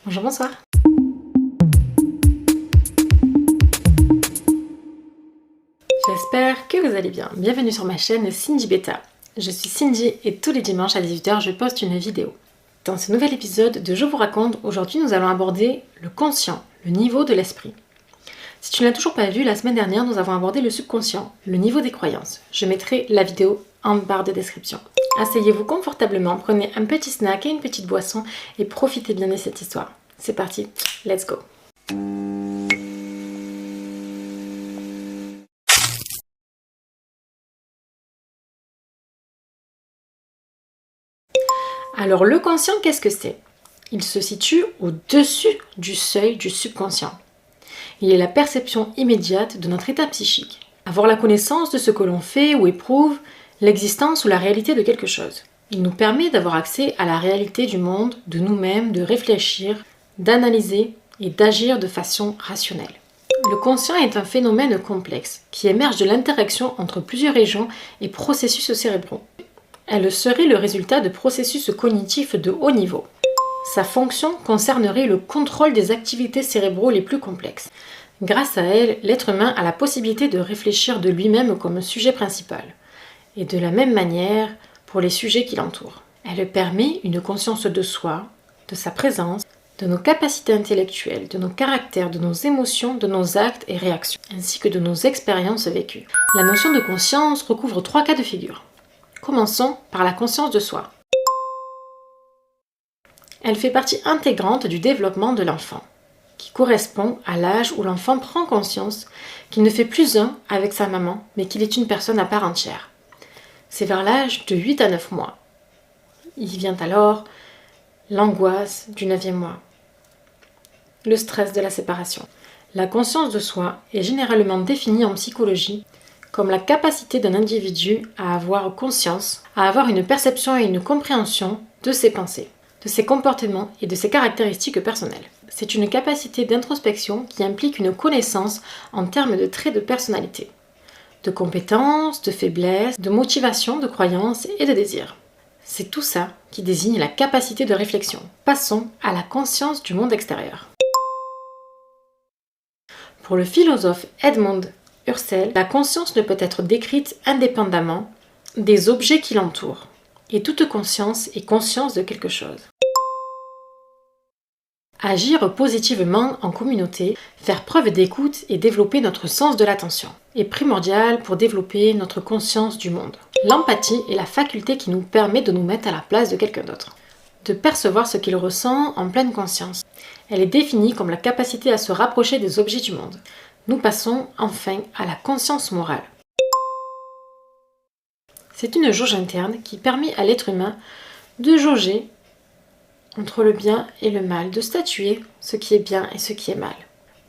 Bonjour, bonsoir. J'espère que vous allez bien. Bienvenue sur ma chaîne Cindy Beta. Je suis Cindy et tous les dimanches à 18 h je poste une vidéo. Dans ce nouvel épisode de Je vous raconte, aujourd'hui nous allons aborder le conscient, le niveau de l'esprit. Si tu ne l'as toujours pas vu, la semaine dernière nous avons abordé le subconscient, le niveau des croyances. Je mettrai la vidéo en barre de description. Asseyez-vous confortablement, prenez un petit snack et une petite boisson et profitez bien de cette histoire. C'est parti, let's go. Alors le conscient, qu'est-ce que c'est? Il se situe au-dessus du seuil du subconscient. Il est la perception immédiate de notre état psychique. Avoir la connaissance de ce que l'on fait ou éprouve, l'existence ou la réalité de quelque chose. Il nous permet d'avoir accès à la réalité du monde, de nous-mêmes, de réfléchir, d'analyser et d'agir de façon rationnelle. Le conscient est un phénomène complexe qui émerge de l'interaction entre plusieurs régions et processus cérébraux. Elle serait le résultat de processus cognitifs de haut niveau. Sa fonction concernerait le contrôle des activités cérébraux les plus complexes. Grâce à elle, l'être humain a la possibilité de réfléchir de lui-même comme sujet principal, et de la même manière pour les sujets qui l'entourent. Elle permet une conscience de soi, de sa présence, de nos capacités intellectuelles, de nos caractères, de nos émotions, de nos actes et réactions, ainsi que de nos expériences vécues. La notion de conscience recouvre 3 cas de figure. Commençons par la conscience de soi. Elle fait partie intégrante du développement de l'enfant, qui correspond à l'âge où l'enfant prend conscience qu'il ne fait plus un avec sa maman, mais qu'il est une personne à part entière. C'est vers l'âge de 8 à 9 mois. Il vient alors l'angoisse du 9e mois, le stress de la séparation. La conscience de soi est généralement définie en psychologie comme la capacité d'un individu à avoir conscience, à avoir une perception et une compréhension de ses pensées, de ses comportements et de ses caractéristiques personnelles. C'est une capacité d'introspection qui implique une connaissance en termes de traits de personnalité, de compétences, de faiblesses, de motivation, de croyances et de désirs. C'est tout ça qui désigne la capacité de réflexion. Passons à la conscience du monde extérieur. Pour le philosophe Edmund Husserl, la conscience ne peut être décrite indépendamment des objets qui l'entourent, et toute conscience est conscience de quelque chose. Agir positivement en communauté, faire preuve d'écoute et développer notre sens de l'attention est primordial pour développer notre conscience du monde. L'empathie est la faculté qui nous permet de nous mettre à la place de quelqu'un d'autre, de percevoir ce qu'il ressent en pleine conscience. Elle est définie comme la capacité à se rapprocher des objets du monde. Nous passons enfin à la conscience morale. C'est une jauge interne qui permet à l'être humain de jauger entre le bien et le mal, de statuer ce qui est bien et ce qui est mal.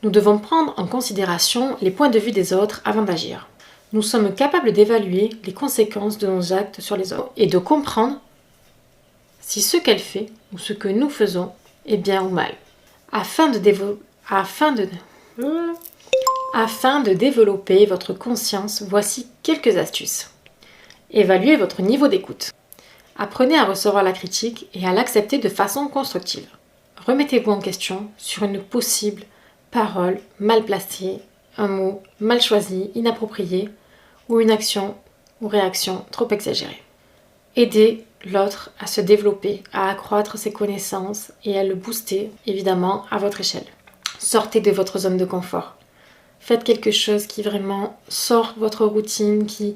Nous devons prendre en considération les points de vue des autres avant d'agir. Nous sommes capables d'évaluer les conséquences de nos actes sur les autres et de comprendre si ce qu'elle fait ou ce que nous faisons est bien ou mal. Afin de développer votre conscience, voici quelques astuces. Évaluez votre niveau d'écoute. Apprenez à recevoir la critique et à l'accepter de façon constructive. Remettez-vous en question sur une possible parole mal placée, un mot mal choisi, inapproprié, ou une action ou réaction trop exagérée. Aidez l'autre à se développer, à accroître ses connaissances et à le booster, évidemment, à votre échelle. Sortez de votre zone de confort. Faites quelque chose qui vraiment sort de votre routine, qui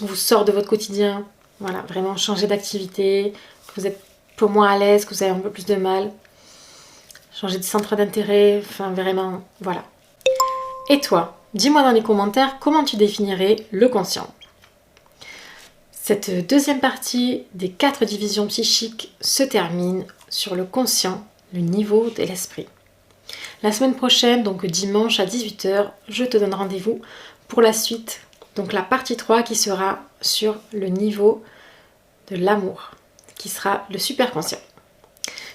vous sort de votre quotidien. Voilà, vraiment changer d'activité, que vous êtes un peu moins à l'aise, que vous avez un peu plus de mal. Changer de centre d'intérêt, enfin vraiment, voilà. Et toi, dis-moi dans les commentaires comment tu définirais le conscient. Cette deuxième partie des 4 divisions psychiques se termine sur le conscient, le niveau de l'esprit. La semaine prochaine, donc dimanche à 18 h, je te donne rendez-vous pour la suite, donc la partie 3 qui sera sur le niveau de l'amour, qui sera le superconscient.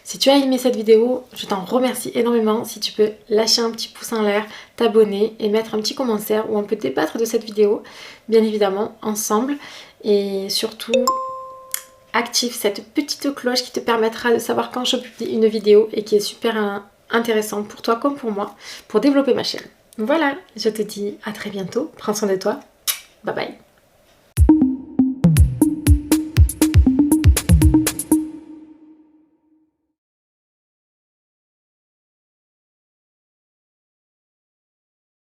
Si tu as aimé cette vidéo, je t'en remercie énormément. Si tu peux lâcher un petit pouce en l'air, t'abonner et mettre un petit commentaire où on peut débattre de cette vidéo, bien évidemment, ensemble. Et surtout, active cette petite cloche qui te permettra de savoir quand je publie une vidéo et qui est super intéressante pour toi comme pour moi pour développer ma chaîne. Voilà, je te dis à très bientôt, prends soin de toi, bye bye.